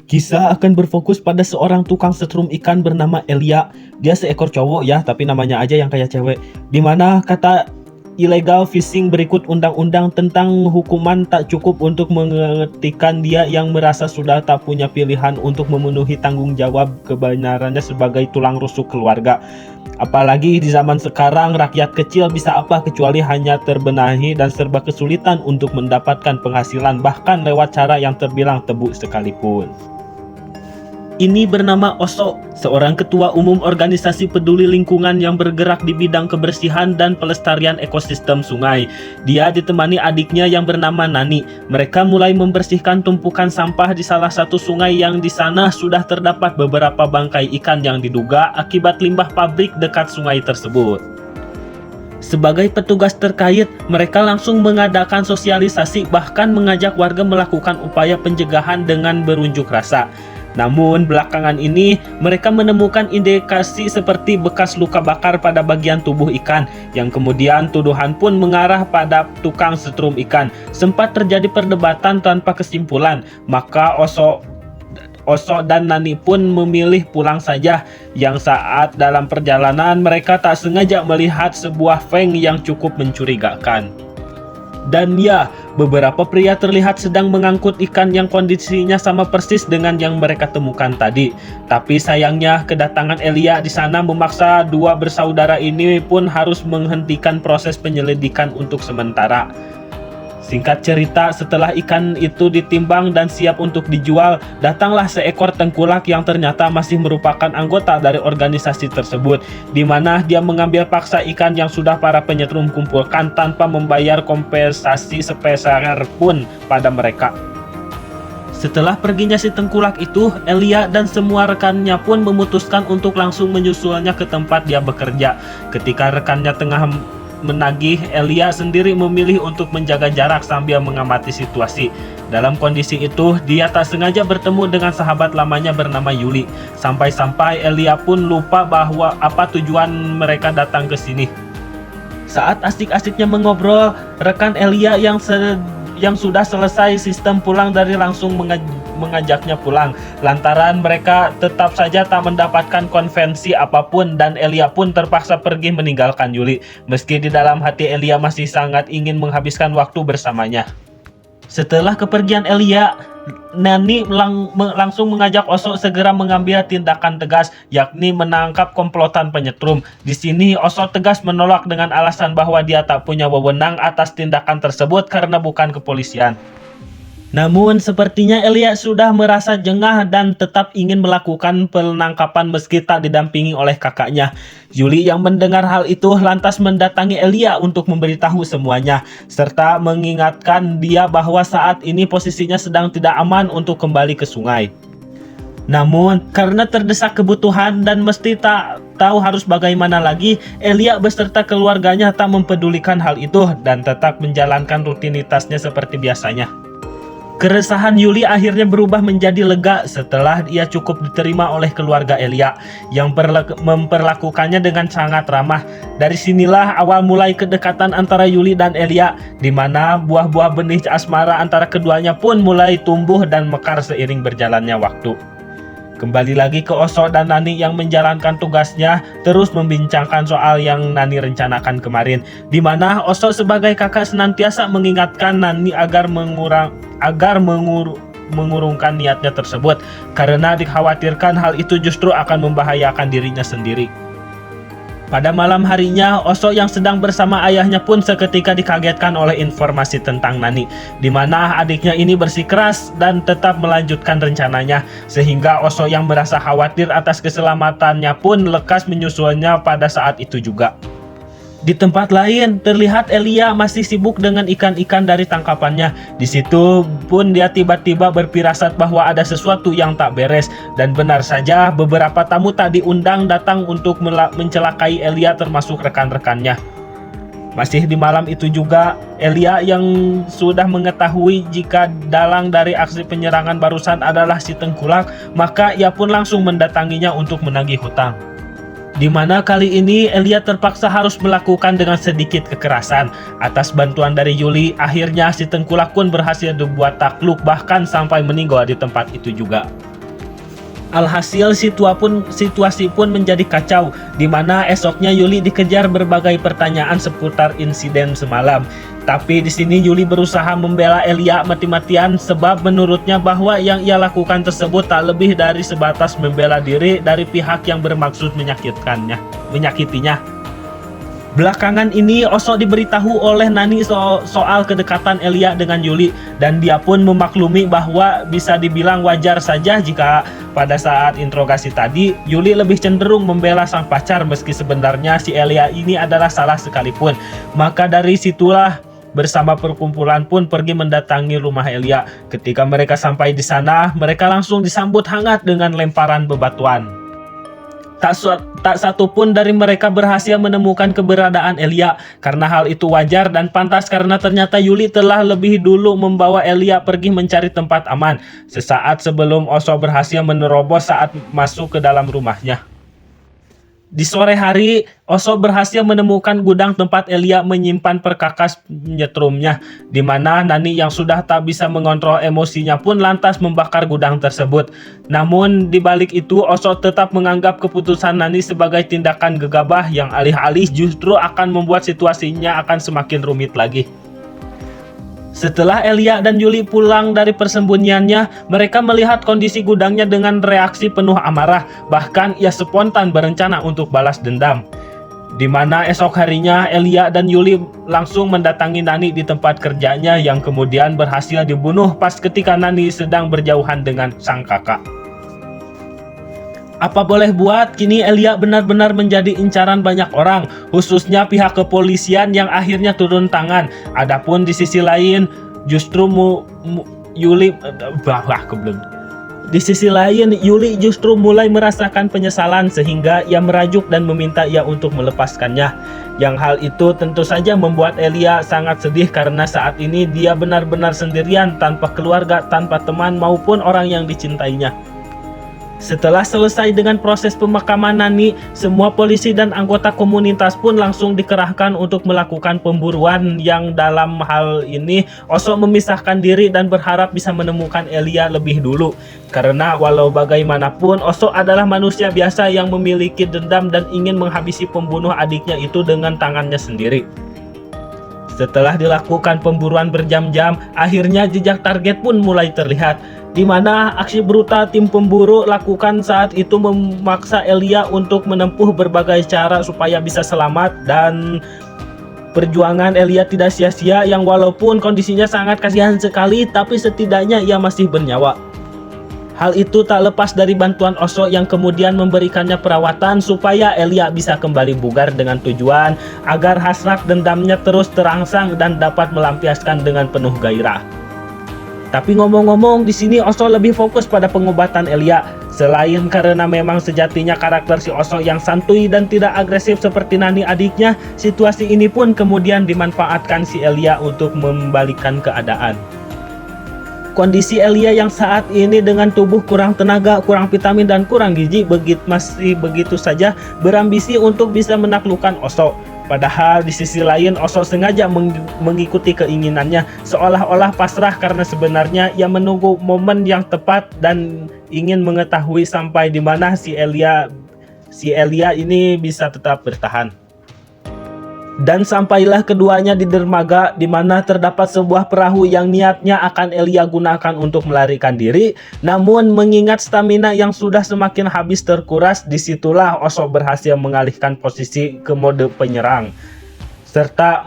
Kisah akan berfokus pada seorang tukang setrum ikan bernama Elia. Dia seekor cowok ya, tapi namanya aja yang kayak cewek. Dimana kata illegal fishing berikut undang-undang tentang hukuman tak cukup untuk menghentikan dia yang merasa sudah tak punya pilihan untuk memenuhi tanggung jawab kebenarannya sebagai tulang rusuk keluarga. Apalagi di zaman sekarang, rakyat kecil bisa apa kecuali hanya terbenahi dan serba kesulitan untuk mendapatkan penghasilan bahkan lewat cara yang terbilang tebu sekalipun. Ini bernama Oso, seorang ketua umum organisasi peduli lingkungan yang bergerak di bidang kebersihan dan pelestarian ekosistem sungai. Dia ditemani adiknya yang bernama Nani. Mereka mulai membersihkan tumpukan sampah di salah satu sungai yang di sana sudah terdapat beberapa bangkai ikan yang diduga akibat limbah pabrik dekat sungai tersebut. Sebagai petugas terkait, mereka langsung mengadakan sosialisasi bahkan mengajak warga melakukan upaya pencegahan dengan berunjuk rasa. Namun belakangan ini mereka menemukan indikasi seperti bekas luka bakar pada bagian tubuh ikan yang kemudian tuduhan pun mengarah pada tukang setrum ikan. Sempat terjadi perdebatan tanpa kesimpulan, maka Oso dan Nani pun memilih pulang saja. Yang saat dalam perjalanan mereka tak sengaja melihat sebuah feng yang cukup mencurigakan. Dan ya, beberapa pria terlihat sedang mengangkut ikan yang kondisinya sama persis dengan yang mereka temukan tadi. Tapi sayangnya kedatangan Elia di sana memaksa dua bersaudara ini pun harus menghentikan proses penyelidikan untuk sementara. Singkat cerita, setelah ikan itu ditimbang dan siap untuk dijual, datanglah seekor tengkulak yang ternyata masih merupakan anggota dari organisasi tersebut, di mana dia mengambil paksa ikan yang sudah para penyetrum kumpulkan tanpa membayar kompensasi sepeser pun pada mereka. Setelah perginya si tengkulak itu, Elia dan semua rekannya pun memutuskan untuk langsung menyusulnya ke tempat dia bekerja. Ketika rekannya tengah menagih, Elia sendiri memilih untuk menjaga jarak sambil mengamati situasi. Dalam kondisi itu, dia tak sengaja bertemu dengan sahabat lamanya bernama Yuli. Sampai-sampai Elia pun lupa bahwa apa tujuan mereka datang ke sini. Saat asik-asiknya mengobrol, rekan Elia yang sudah selesai sistem pulang dari langsung mengajaknya pulang, lantaran mereka tetap saja tak mendapatkan konvensi apapun dan Elia pun terpaksa pergi meninggalkan Yuli, meski di dalam hati Elia masih sangat ingin menghabiskan waktu bersamanya. Setelah kepergian Elia, Nani langsung mengajak Oso segera mengambil tindakan tegas, yakni menangkap komplotan penyetrum. Di sini Oso tegas menolak dengan alasan bahwa dia tak punya wewenang atas tindakan tersebut karena bukan kepolisian. Namun sepertinya Elia sudah merasa jengah dan tetap ingin melakukan penangkapan meski tak didampingi oleh kakaknya. Yuli yang mendengar hal itu lantas mendatangi Elia untuk memberitahu semuanya, serta mengingatkan dia bahwa saat ini posisinya sedang tidak aman untuk kembali ke sungai. Namun karena terdesak kebutuhan dan mesti tak tahu harus bagaimana lagi, Elia beserta keluarganya tak mempedulikan hal itu dan tetap menjalankan rutinitasnya seperti biasanya. Keresahan Yuli akhirnya berubah menjadi lega setelah ia cukup diterima oleh keluarga Elia yang memperlakukannya dengan sangat ramah. Dari sinilah awal mulai kedekatan antara Yuli dan Elia, di mana buah-buah benih asmara antara keduanya pun mulai tumbuh dan mekar seiring berjalannya waktu. Kembali lagi ke Oso dan Nani yang menjalankan tugasnya, terus membincangkan soal yang Nani rencanakan kemarin, di mana Oso sebagai kakak senantiasa mengingatkan Nani agar mengurungkan niatnya tersebut, karena dikhawatirkan hal itu justru akan membahayakan dirinya sendiri. Pada malam harinya, Oso yang sedang bersama ayahnya pun seketika dikagetkan oleh informasi tentang Nani, di mana adiknya ini bersikeras dan tetap melanjutkan rencananya, sehingga Oso yang merasa khawatir atas keselamatannya pun lekas menyusulnya pada saat itu juga. Di tempat lain, terlihat Elia masih sibuk dengan ikan-ikan dari tangkapannya. Di situ pun dia tiba-tiba berfirasat bahwa ada sesuatu yang tak beres. Dan benar saja, beberapa tamu tak diundang datang untuk mencelakai Elia termasuk rekan-rekannya. Masih di malam itu juga, Elia yang sudah mengetahui jika dalang dari aksi penyerangan barusan adalah si tengkulak, maka ia pun langsung mendatanginya untuk menagih hutang. Di mana kali ini Elia terpaksa harus melakukan dengan sedikit kekerasan. Atas bantuan dari Yuli, akhirnya si tengkulak pun berhasil dibuat takluk bahkan sampai meninggal di tempat itu juga. Alhasil situasi pun menjadi kacau, di mana esoknya Yuli dikejar berbagai pertanyaan seputar insiden semalam. Tapi di sini Yuli berusaha membela Elia mati-matian sebab menurutnya bahwa yang ia lakukan tersebut tak lebih dari sebatas membela diri dari pihak yang bermaksud menyakitinya. Belakangan ini Oso diberitahu oleh Nani soal kedekatan Elia dengan Yuli, dan dia pun memaklumi bahwa bisa dibilang wajar saja jika pada saat interogasi tadi Yuli lebih cenderung membela sang pacar meski sebenarnya si Elia ini adalah salah sekalipun. Maka dari situlah bersama perkumpulan pun pergi mendatangi rumah Elia. Ketika mereka sampai di sana, mereka langsung disambut hangat dengan lemparan bebatuan. Tak satu pun dari mereka berhasil menemukan keberadaan Elia. Karena hal itu wajar dan pantas karena ternyata Yuli telah lebih dulu membawa Elia pergi mencari tempat aman sesaat sebelum Oso berhasil menerobos saat masuk ke dalam rumahnya. Di sore hari, Oso berhasil menemukan gudang tempat Elia menyimpan perkakas nyetrumnya, di mana Nani yang sudah tak bisa mengontrol emosinya pun lantas membakar gudang tersebut. Namun di balik itu, Oso tetap menganggap keputusan Nani sebagai tindakan gegabah yang alih-alih justru akan membuat situasinya akan semakin rumit lagi. Setelah Elia dan Yuli pulang dari persembunyiannya, mereka melihat kondisi gudangnya dengan reaksi penuh amarah. Bahkan ia spontan berencana untuk balas dendam. Di mana esok harinya Elia dan Yuli langsung mendatangi Nani di tempat kerjanya yang kemudian berhasil dibunuh pas ketika Nani sedang berjauhan dengan sang kakak. Apa boleh buat, kini Elia benar-benar menjadi incaran banyak orang, khususnya pihak kepolisian yang akhirnya turun tangan. Adapun di sisi lain, justru Yuli justru mulai merasakan penyesalan sehingga ia merajuk dan meminta ia untuk melepaskannya. Yang hal itu tentu saja membuat Elia sangat sedih karena saat ini dia benar-benar sendirian tanpa keluarga, tanpa teman maupun orang yang dicintainya. Setelah selesai dengan proses pemakaman Nani, semua polisi dan anggota komunitas pun langsung dikerahkan untuk melakukan pemburuan yang dalam hal ini Oso memisahkan diri dan berharap bisa menemukan Elia lebih dulu. Karena walau bagaimanapun Oso adalah manusia biasa yang memiliki dendam dan ingin menghabisi pembunuh adiknya itu dengan tangannya sendiri. Setelah dilakukan pemburuan berjam-jam, akhirnya jejak target pun mulai terlihat, di mana aksi brutal tim pemburu lakukan saat itu memaksa Elia untuk menempuh berbagai cara supaya bisa selamat, dan perjuangan Elia tidak sia-sia yang walaupun kondisinya sangat kasihan sekali, tapi setidaknya ia masih bernyawa. Hal itu tak lepas dari bantuan Oso yang kemudian memberikannya perawatan supaya Elia bisa kembali bugar dengan tujuan agar hasrat dendamnya terus terangsang dan dapat melampiaskan dengan penuh gairah. Tapi ngomong-ngomong, di sini Oso lebih fokus pada pengobatan Elia. Selain karena memang sejatinya karakter si Oso yang santuy dan tidak agresif seperti Nani adiknya, situasi ini pun kemudian dimanfaatkan si Elia untuk membalikkan keadaan. Kondisi Elia yang saat ini dengan tubuh kurang tenaga, kurang vitamin, dan kurang gizi masih begitu saja berambisi untuk bisa menaklukkan Oso. Padahal di sisi lain Oso sengaja mengikuti keinginannya, seolah-olah pasrah karena sebenarnya ia menunggu momen yang tepat dan ingin mengetahui sampai di mana si Elia ini bisa tetap bertahan. Dan sampailah keduanya di dermaga, di mana terdapat sebuah perahu yang niatnya akan Elia gunakan untuk melarikan diri. Namun mengingat stamina yang sudah semakin habis terkuras, disitulah Oso berhasil mengalihkan posisi ke mode penyerang, serta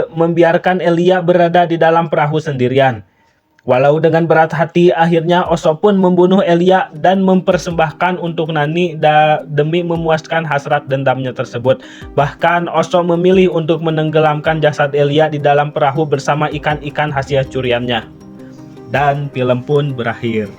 membiarkan Elia berada di dalam perahu sendirian. Walau dengan berat hati, akhirnya Oso pun membunuh Elia dan mempersembahkan untuk Nani demi memuaskan hasrat dendamnya tersebut. Bahkan Oso memilih untuk menenggelamkan jasad Elia di dalam perahu bersama ikan-ikan hasil curiannya. Dan film pun berakhir.